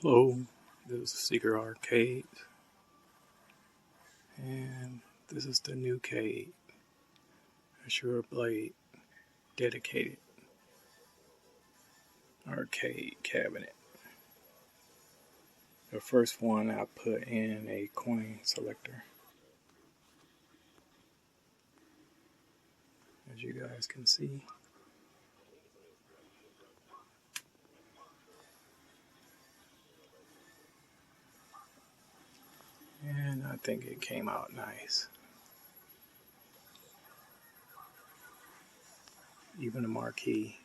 Hello, this is Secret Arcade, and this is the new cade, Asura Blade dedicated arcade cabinet. The first one I put in a coin selector, as you guys can see. And I think it came out nice. Even the marquee.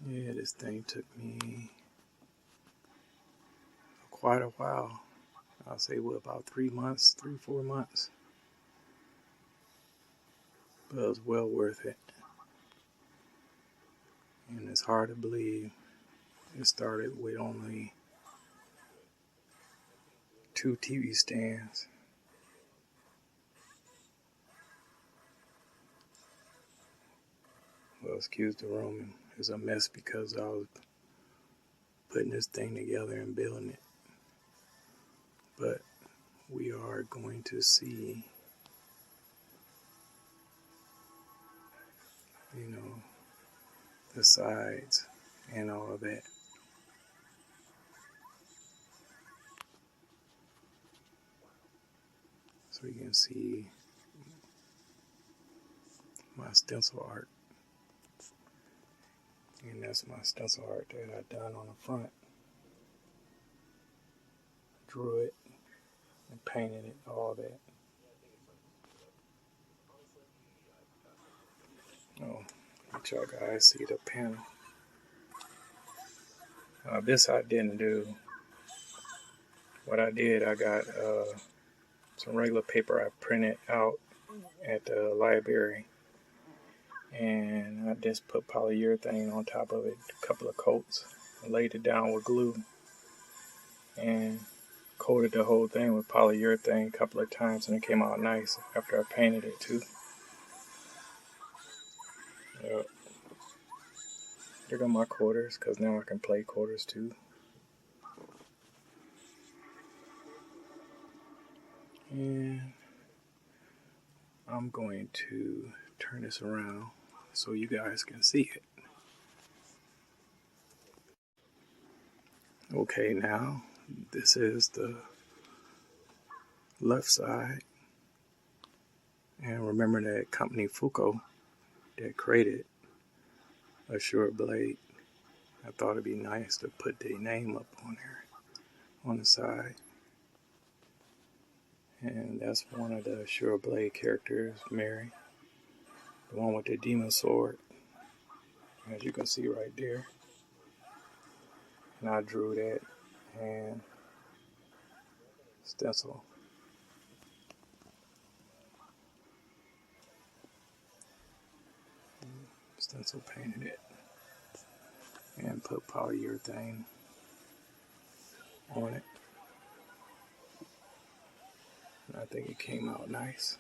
Yeah, this thing took me quite a while. I'll say about 3 months, 4 months. But it was well worth it. And it's hard to believe it started with only 2 TV stands. Well, excuse the room, it's a mess because I was putting this thing together and building it. But we are going to see, the sides and all of that. So you can see my stencil art. And that's my stencil art that I done on the front. Drew it and painted it, all that. Oh, let y'all guys see the panel. This I didn't do. What I did, I got some regular paper I printed out at the library. And I just put polyurethane on top of it, a couple of coats, and laid it down with glue. And coated the whole thing with polyurethane a couple of times, and it came out nice after I painted it too. Yep. There go my quarters, because now I can play quarters too. And I'm going to turn this around so you guys can see it. Okay, now this is the left side. And remember that company Fuko that created Asura Blade. I thought it'd be nice to put their name up on there on the side. And that's one of the Asura Blade characters, Mary. The one with the demon sword, as you can see right there. And I drew that and stencil. Stencil painted it and put polyurethane on it. And I think it came out nice.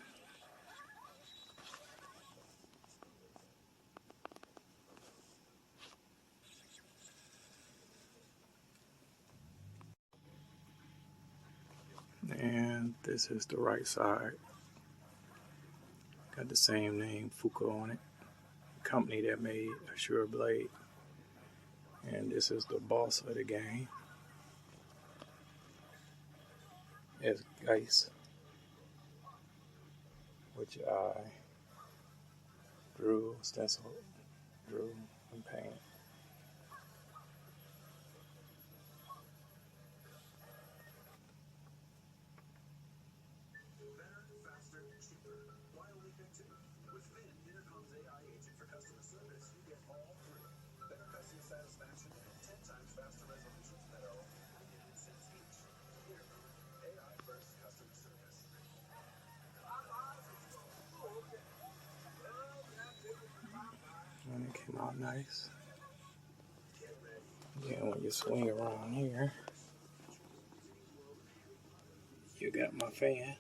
And this is the right side. Got the same name, Fuko, on it. The company that made Asura Blade. And this is the boss of the game. It's Ice, which I drew, stenciled, drew, and painted. And it came out nice. Then when you swing around here, you got my fan.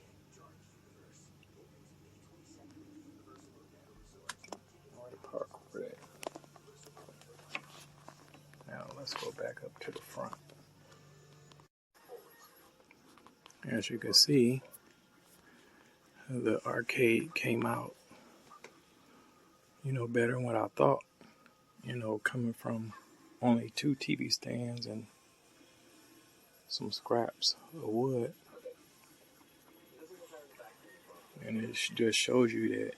back up to the front. As you can see, the arcade came out, better than what I thought. Coming from only 2 TV stands and some scraps of wood. And it just shows you that,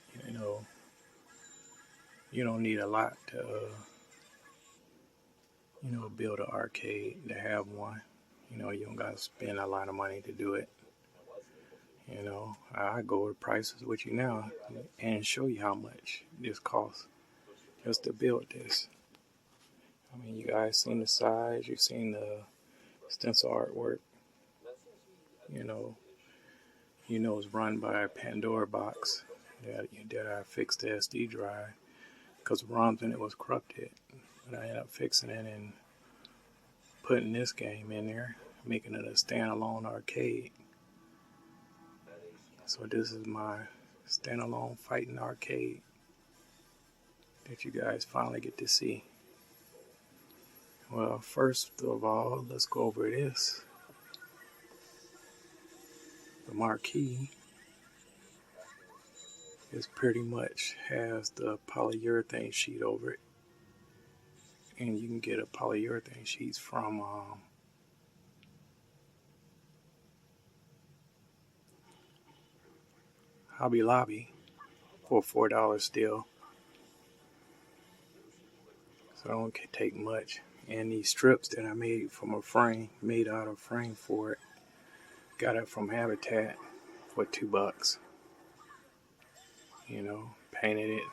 you don't need a lot to, build an arcade, to have one. You don't got to spend a lot of money to do it. I go over prices with you now and show you how much this costs just to build this. I mean, you guys seen the size, you've seen the stencil artwork. It's run by a Pandora box that I fixed the SD drive because the ROMs in it was corrupted. But I ended up fixing it and putting this game in there, making it a standalone arcade. So this is my standalone fighting arcade that you guys finally get to see. Well, first of all, let's go over this. The marquee is pretty much has the polyurethane sheet over it. And you can get a polyurethane sheet from Hobby Lobby for $4 still. So it don't take much. And these strips that I made from a frame, made out of frame for it, got it from Habitat for $2. Painted it,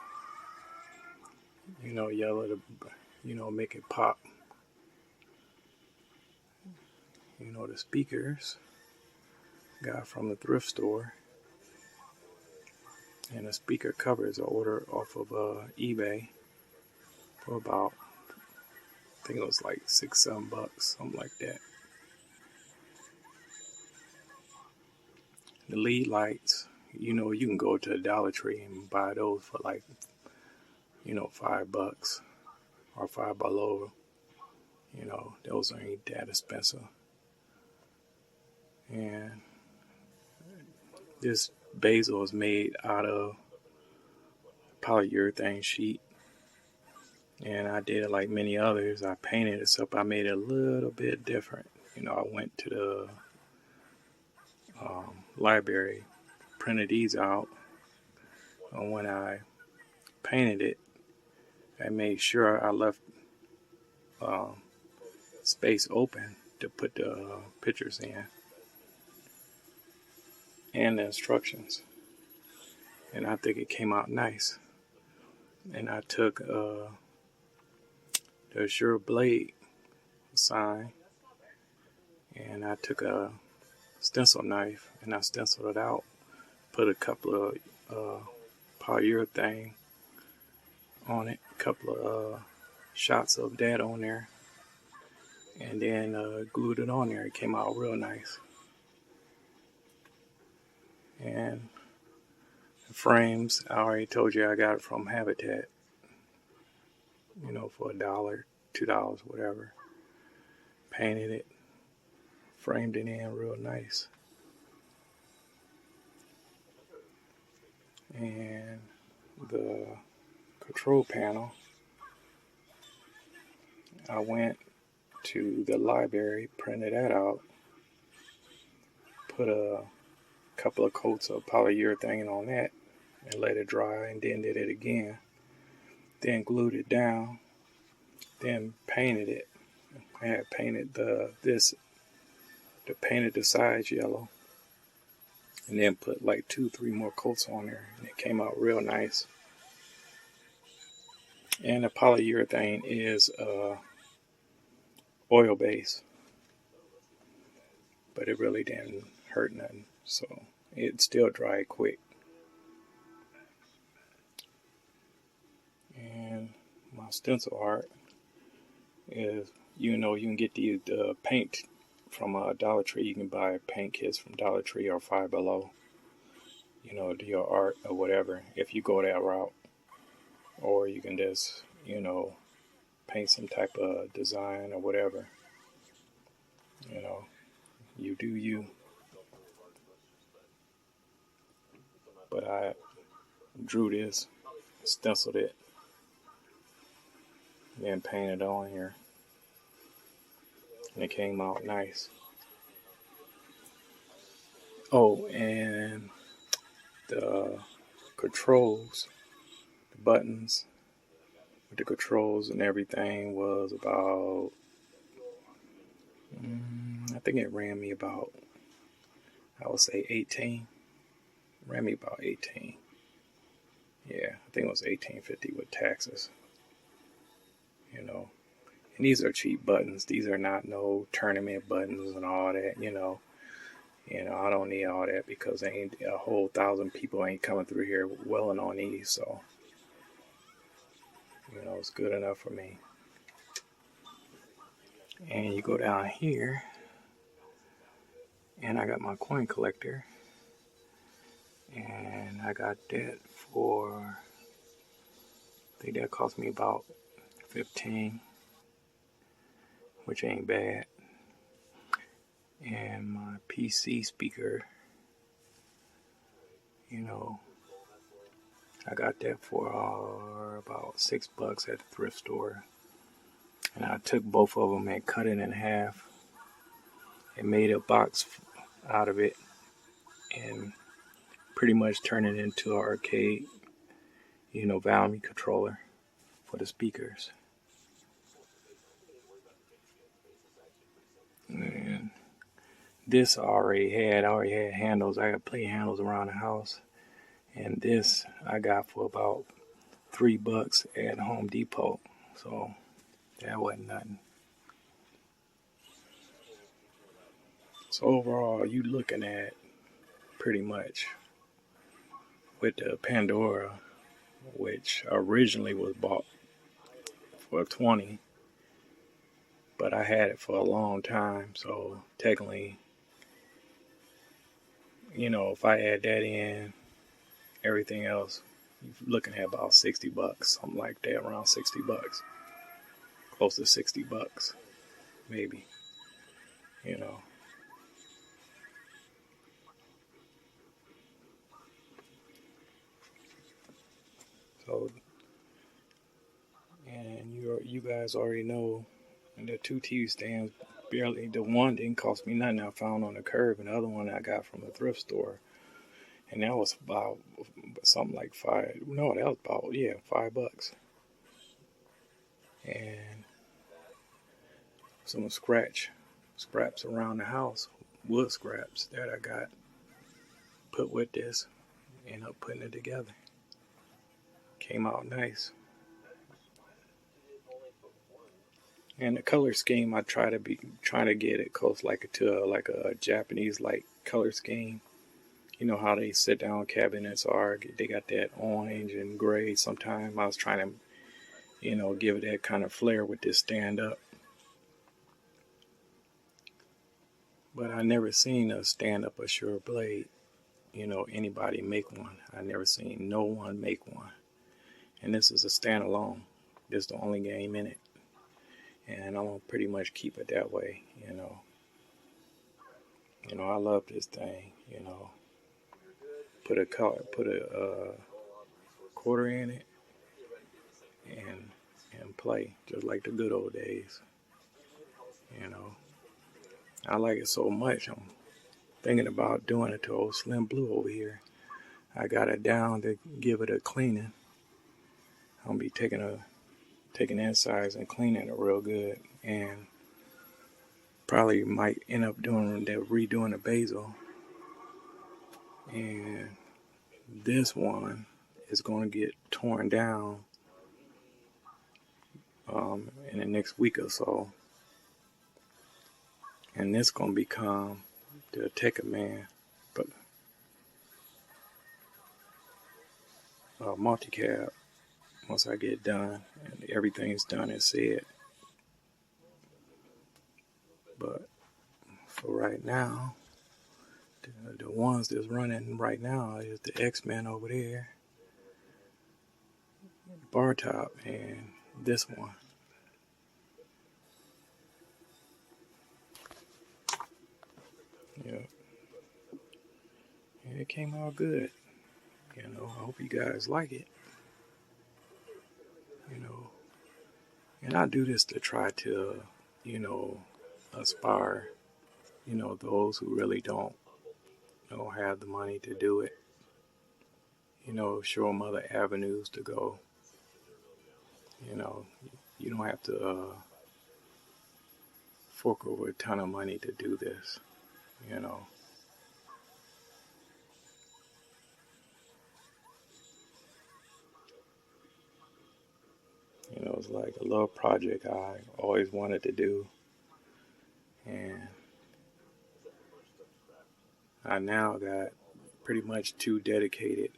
yellow to, make it pop. The speakers got from the thrift store. And the speaker covers I ordered off of eBay for about, I think it was like $6-7, something like that. The lead lights, you can go to the Dollar Tree and buy those for like, $5 or $5 below. Those ain't that expensive. And this basil is made out of polyurethane sheet. And I did it like many others. I painted it, except I made it a little bit different. I went to the library, printed these out. And when I painted it, I made sure I left space open to put the pictures in and the instructions. And I think it came out nice. And I took the Asura blade sign, and I took a stencil knife and I stenciled it out, put a couple of polyurethane on it, a couple of shots of that on there, and then glued it on there. It came out real nice. And the frames, I already told you I got it from Habitat, for $1, $2, whatever. Painted it, framed it in real nice. And the control panel, I went to the library, printed that out, put a couple of coats of polyurethane on that and let it dry, and then did it again, then glued it down, then painted it. I had painted painted the sides yellow, and then put like 2-3 more coats on there, and it came out real nice. And the polyurethane is oil based, but it really didn't hurt nothing, so it still dried quick. And my stencil art is, you can get the paint from Dollar Tree. You can buy paint kits from Dollar Tree or Five Below, do your art or whatever, if you go that route. Or you can just, paint some type of design or whatever. You know, you do you. But I drew this, stenciled it, then painted on here, and it came out nice. Oh, and the controls, the buttons with the controls and everything was about, I think it ran me about, I would say 18. Ran me about 18. Yeah, I think it was $18.50 with taxes. You know, and these are cheap buttons. These are not no tournament buttons and all that. You know, I don't need all that because ain't a whole 1,000 people ain't coming through here welling on these. So, it's good enough for me. And you go down here, and I got my coin collector, and I got that for, I think that cost me about 15, which ain't bad. And my PC speaker, I got that for about $6 at the thrift store. And I took both of them and cut it in half and made a box out of it and pretty much turned it into an arcade, volume controller for the speakers. And this I already had handles. I got play handles around the house. And this I got for about $3 at Home Depot. So that wasn't nothing. So overall, you looking at pretty much with the Pandora, which originally was bought for $20, but I had it for a long time. So technically, if I add that in, everything else, you're looking at about $60, something like that, around $60, close to $60, maybe, So, and you guys already know, the two TV stands, barely, the one didn't cost me nothing. I found on the curb, and the other one I got from a thrift store, and that was about something like $5. And some scraps around the house, wood scraps that I got put with this, ended up putting it together. Came out nice. And the color scheme, I trying to get it close to a Japanese color scheme. You know how they sit down cabinets are. They got that orange and gray. Sometimes I was trying to, give it that kind of flair with this stand up. But I never seen a stand up Asura blade. Anybody make one. I never seen no one make one. And this is a standalone. This is the only game in it. And I'm going to pretty much keep it that way, I love this thing, Put a quarter in it and play just like the good old days, I like it so much. I'm thinking about doing it to old Slim Blue over here. I got it down to give it a cleaning. I'm going to be taking insides and cleaning it real good, and probably might end up redoing the basil. And this one is going to get torn down in the next week or so, and this going to become the Take a Man, but multi-cab once I get done and everything's done and said. But for right now, the ones that's running right now is the X-Men over there, bar top, and this one. Yeah, and it came out good. I hope you guys like it. You know, and I do this to try to, you know, aspire, those who really don't have the money to do it. Show them other avenues to go. You know, you don't have to fork over a ton of money to do this. You know, it's like a little project I always wanted to do, and I now got pretty much two dedicated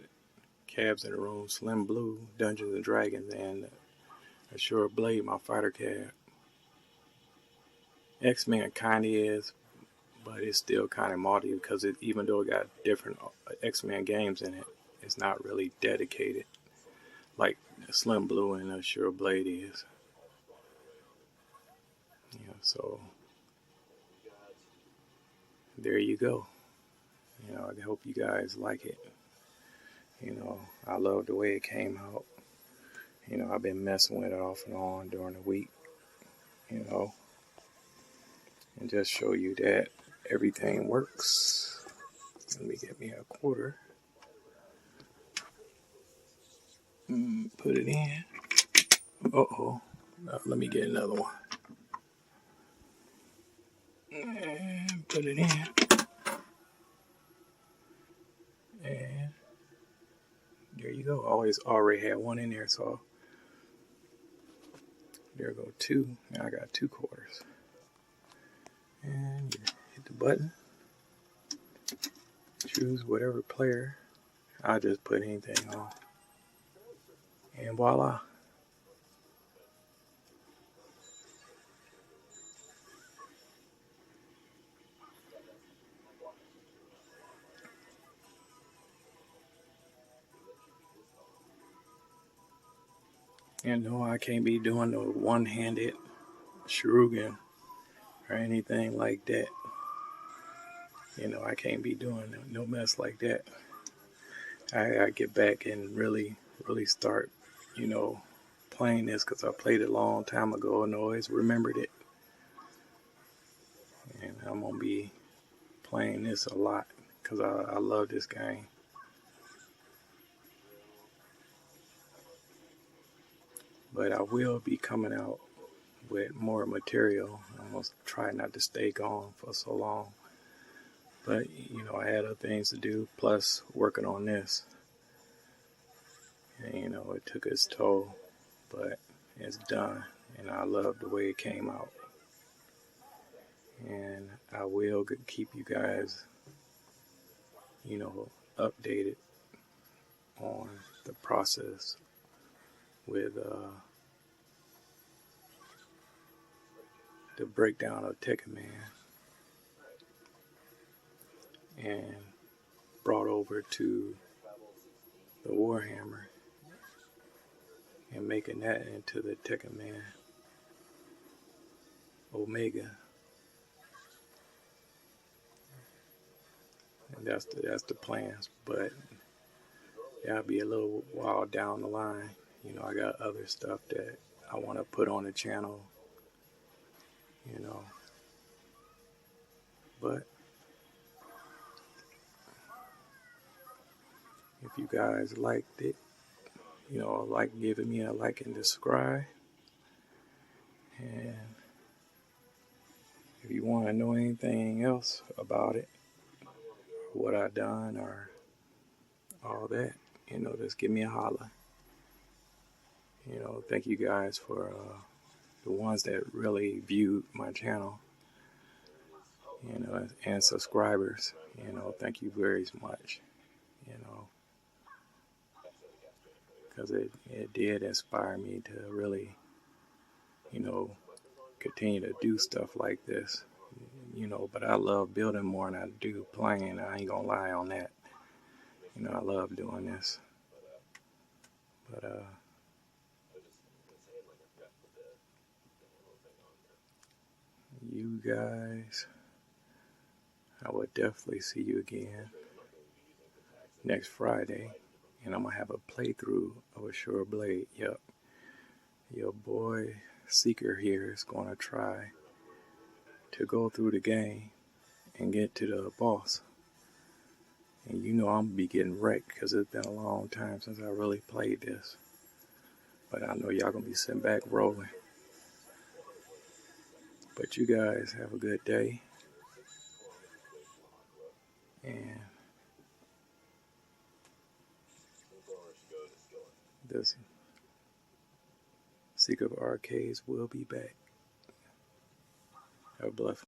cabs in the room: Slim Blue, Dungeons and Dragons, and Asura Blade, my fighter cab. X-Men kind of is, but it's still kind of multi because even though it got different X-Men games in it, it's not really dedicated like Slim Blue and Sure Blade is. So there you go. I hope you guys like it. I love the way it came out. I've been messing with it off and on during the week. And just show you that everything works. Let me get me a quarter. Put it in. Let me get another one. And put it in. And there you go. Already had one in there, so there go two. Now I got 2 quarters. And you hit the button. Choose whatever player. I'll just put anything on. And voila. And no, I can't be doing no one-handed shuriken or anything like that. I can't be doing no mess like that. I get back and really, really start, playing this because I played it a long time ago and always remembered it. And I'm going to be playing this a lot because I love this game. But I will be coming out with more material. I'm going to try not to stay gone for so long. But, I had other things to do, plus working on this. And, it took its toll, but it's done. And I love the way it came out. And I will keep you guys, updated on the process with the breakdown of Tekken Man and brought over to the Warhammer and making that into the Tekken Man Omega. And that's the plans, but that'll be a little while down the line. I got other stuff that I want to put on the channel, but if you guys liked it, like giving me a like and subscribe. And if you want to know anything else about it, what I done or all that, just give me a holler. Thank you guys for the ones that really viewed my channel, and subscribers. Thank you very much. Because it did inspire me to really, continue to do stuff like this. But I love building more than I do playing. I ain't gonna lie on that. I love doing this. But you guys I will definitely see you again next Friday, and I'm going to have a playthrough of Asura Blade. Yep, your boy Seeker here is going to try to go through the game and get to the boss. And you know I'm going to be getting wrecked because it's been a long time since I really played this. But I know y'all going to be sitting back rolling. But you guys have a good day. And this Seeker of Arcades will be back. Have a blessed